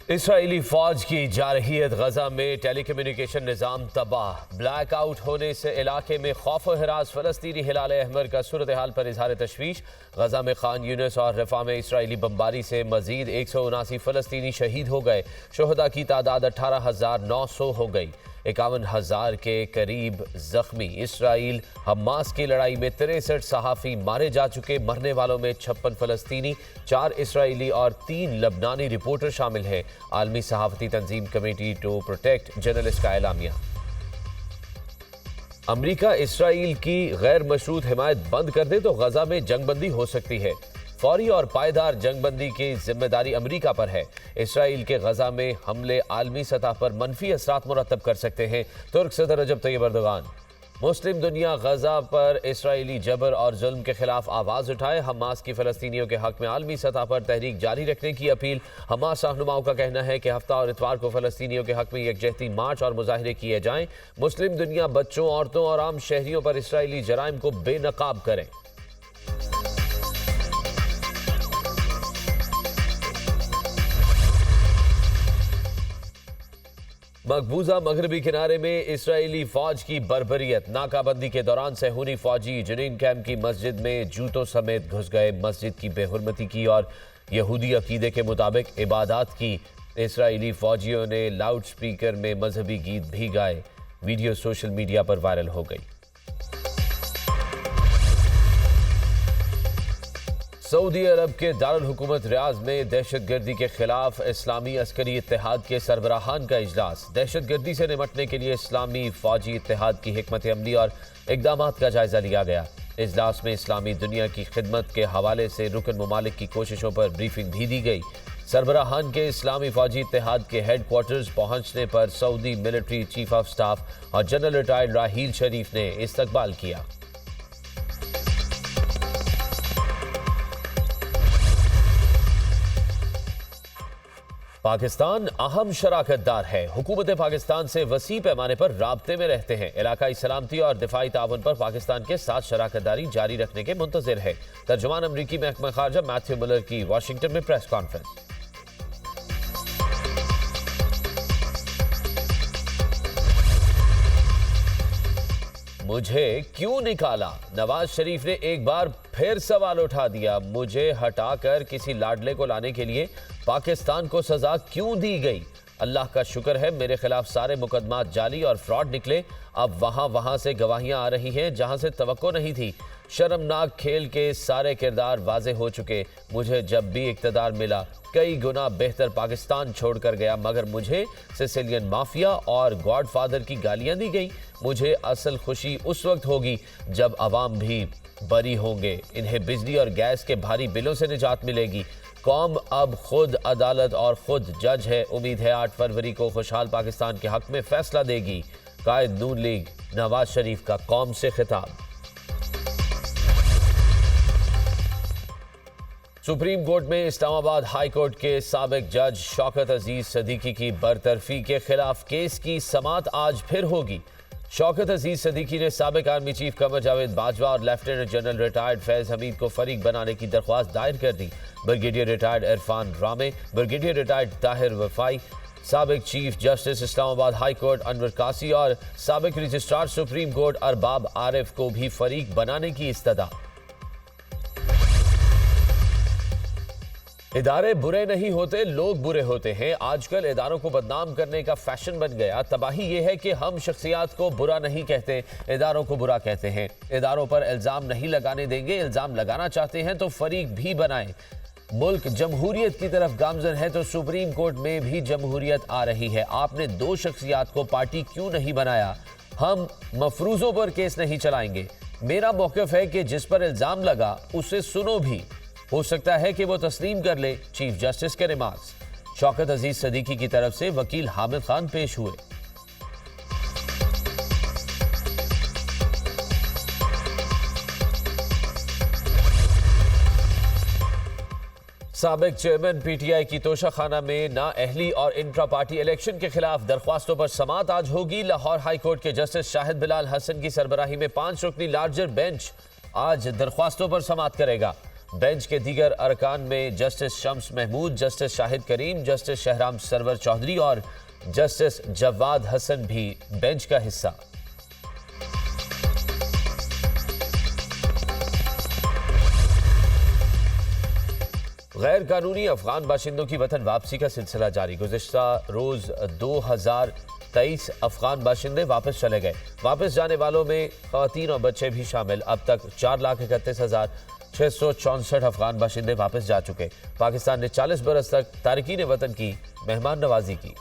Israeli फौज की जारहियत गजा में टेलीकम्युनिकेशन निज़ाम तबाह। ब्लैक आउट होने से इलाके में खौफ और हिरास। फलस्तीनी हिलाल अहमर का सूरत हाल पर इजहार तशवीश। गजा में खान यूनिस और रफा में इसराइली बमबारी से मजीद 179 फलस्तीनी शहीद हो गए। शोहदा की तादाद 18,900 हो गई। 51,000 के करीब जख्मी। इसराइल हमास की लड़ाई में 63 सहाफ़ी मारे जा चुके। मरने वालों में 56 फलस्तीनी, 4 इसराइली और 3 लबनानी रिपोर्टर शामिल हैं। आलमी सहाफ़ती तंजीम कमेटी टू प्रोटेक्ट जर्नलिस्ट का एलामिया। अमरीका इसराइल की गैर मशरूत हिमायत बंद कर दे तो गजा में जंगबंदी हो सकती है। फौरी और पायदार जंगबंदी की जिम्मेदारी अमरीका पर है। इसराइल के गजा में हमले आलमी सतह पर मनफी असरात मुरतब कर सकते हैं। तुर्क सदर रजब तैयब एर्दोगान। मुस्लिम दुनिया गजा पर इसराइली जबर और जुल्म के खिलाफ आवाज़ उठाए। हमास की फ़लस्तीनियों के हक में आलमी सतह पर तहरीक जारी रखने की अपील। हमास रहनुमाओं का कहना है कि हफ्ता और इतवार को फ़लस्तीनियों के हक में यकजहती मार्च और मुजाहरे किए जाएं। मुस्लिम दुनिया बच्चों, औरतों और आम शहरियों पर इसराइली जराइम को बेनकाब करें। मकबूजा मगरबी किनारे में इसराइली फौज की बर्बरियत। नाकाबंदी के दौरान सेहूनी फौजी जनीन कैंप की मस्जिद में जूतों समेत घुस गए। मस्जिद की बेहुरमती की और यहूदी अकीदे के मुताबिक इबादत की। इसराइली फौजियों ने लाउड स्पीकर में मजहबी गीत भी गाए। वीडियो सोशल मीडिया पर वायरल हो गई। सऊदी अरब के दारुल हुकूमत रियाज में दहशतगर्दी के खिलाफ इस्लामी अस्करी इत्तेहाद के सरबराहान का इजलास। दहशतगर्दी से निपटने के लिए इस्लामी फौजी इत्तेहाद की हिकमत अमली और इक़दामात का जायजा लिया गया। इजलास में इस्लामी दुनिया की खिदमत के हवाले से रुकन ममालिक की कोशिशों पर ब्रीफिंग भी दी गई। सरबराहान के इस्लामी फौजी इत्तेहाद के हेड क्वार्टर्स पहुंचने पर Saudi military chief of staff और जनरल रिटायर्ड राहील शरीफ ने इस्तकबाल किया। पाकिस्तान अहम शराकतदार है। हुकूमत पाकिस्तान से वसी पैमाने पर राब्ते में रहते हैं। इलाकाई सलामती और दिफाई ताउन पर पाकिस्तान के साथ शराकतदारी जारी रखने के मुंतज़िर है। तर्जुमान अमरीकी महकमा खारजा मैथ्यू मिलर की वाशिंगटन में प्रेस कॉन्फ्रेंस। मुझे क्यों निकाला? नवाज शरीफ ने एक बार फिर सवाल उठा दिया। मुझे हटाकर किसी लाडले को लाने के लिए पाकिस्तान को सजा क्यों दी गई? अल्लाह का शुक्र है मेरे खिलाफ सारे मुकदमात जाली और फ्रॉड निकले। अब वहां से गवाहियां आ रही हैं जहां से तवक्को नहीं थी। शर्मनाक खेल के सारे किरदार वाजे हो चुके। मुझे जब भी इक़्तिदार मिला कई गुना बेहतर पाकिस्तान छोड़कर गया, मगर मुझे सिसिलियन माफिया और गॉडफादर की गालियां दी गई। मुझे असल खुशी उस वक्त होगी जब अवाम भी बरी होंगे। इन्हें बिजली और गैस के भारी बिलों से निजात मिलेगी। कौम अब खुद अदालत और खुद जज है। उम्मीद है 8 फरवरी को खुशहाल पाकिस्तान के हक में फैसला देगी। कायद नून लीग नवाज शरीफ का कौम से खिताब। सुप्रीम कोर्ट में इस्लामाबाद हाई कोर्ट के साबिक जज शौकत अजीज सदीकी की बरतरफी के खिलाफ केस की समाअत आज फिर होगी। शौकत अजीज सदीकी ने साबिक आर्मी चीफ कमर जावेद बाजवा और lieutenant general retired Faiz Hamid को फरीक बनाने की दरख्वास्त दायर कर दी। ब्रिगेडियर रिटायर्ड इरफान रामे, ब्रिगेडियर रिटायर्ड ताहिर वफाई, साबिक chief justice Islamabad high court Anwar कासी और साबिक registrar supreme court Arbab Arif को भी फरीक बनाने की इस्तदा। इदारे बुरे नहीं होते, लोग बुरे होते हैं। आजकल इदारों को बदनाम करने का फैशन बन गया। तबाही यह है कि हम शख्सियात को बुरा नहीं कहते, इदारों को बुरा कहते हैं। इदारों पर इल्ज़ाम नहीं लगाने देंगे। इल्ज़ाम लगाना चाहते हैं तो फरीक भी बनाएं। मुल्क जमहूरियत की तरफ गामजन है तो सुप्रीम कोर्ट में भी जमहूरियत आ रही है। आपने 2 शख्सियात को पार्टी क्यों नहीं बनाया? हम मफरूजों पर केस नहीं चलाएंगे। मेरा मौक़िफ़ है कि जिस पर इल्ज़ाम लगा उसे सुनो भी, हो सकता है कि वो तस्लीम कर ले। चीफ जस्टिस के रिमार्क्स। शौकत अजीज सदीकी की तरफ से वकील हामिद खान पेश हुए। साबिक चेयरमैन पीटीआई की तोशाखाना में नाअहली और इंट्रा पार्टी इलेक्शन के खिलाफ दरख्वास्तों पर समाअत आज होगी। लाहौर हाई कोर्ट के जस्टिस शाहिद बिलाल हसन की सरबराही में 5 रुकनी लार्जर बेंच आज दरख्वास्तों पर समाअत करेगा। बेंच के दीगर अरकान में जस्टिस शम्स महमूद, जस्टिस शाहिद करीम, जस्टिस शहराम सरवर चौधरी और जस्टिस जवाद हसन भी बेंच का हिस्सा। गैर कानूनी अफगान बाशिंदों की वतन वापसी का सिलसिला जारी। गुज़िश्ता रोज 2023 अफगान बाशिंदे वापस चले गए। वापस जाने वालों में ख़वातीन और बच्चे भी शामिल। अब तक 4,31,664 अफगान बाशिंदे वापस जा चुके। पाकिस्तान ने 40 बरस तक तारकीन वतन की मेहमान नवाजी की।